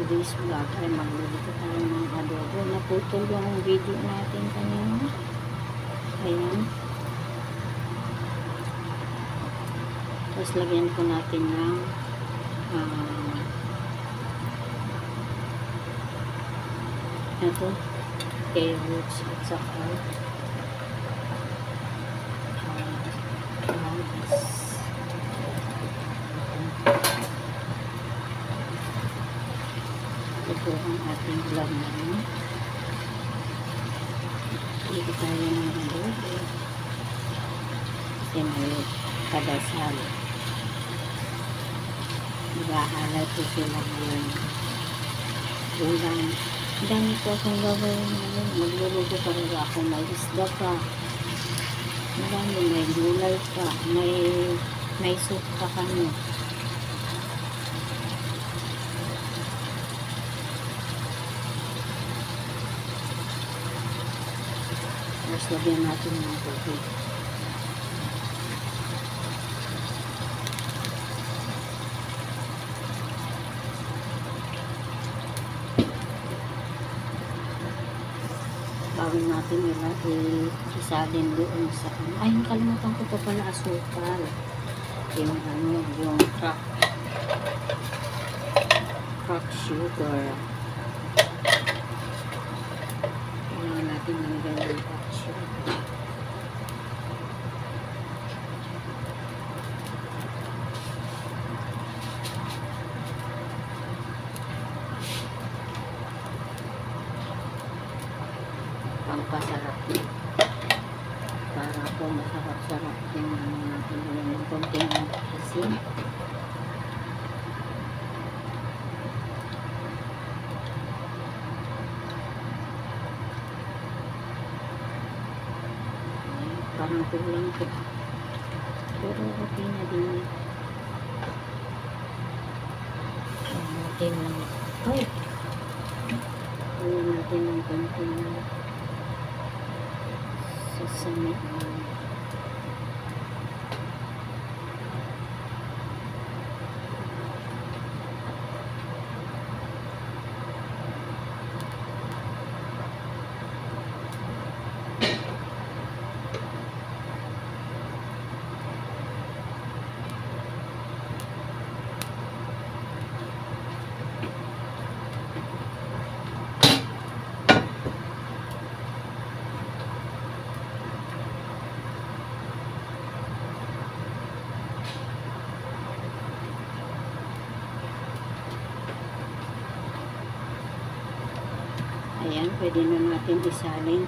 today's vlog ay magluluto tayo ng adobo. Naputol yung video natin kanina. Ayan. Tapos lagyan po natin ng ito, carrots at saka ito ang ating laman. Dito tayo ng adobo kasi may kadasal. Nag-aalay po sila ngayon ulam. Ang dami po akong gagawin ngayon. Magluluto pa rin ako. May isda pa. Ang dami. May gulay pa. May soup pa kami. Tapos lagyan natin ng tubig. Bawin natin nila isalin doon sa ay, nakalimutan ko pa pala asukal. Yung crack sugar. Kailangan natin ng ganyan crack sugar. Pampasarap yun. Para po masarap-sarap yung natin yung konting asin. Parang kulang po. Pero okay na din. Natin ng natin ng konting sesame oil. Ayan, pwede na natin isalin.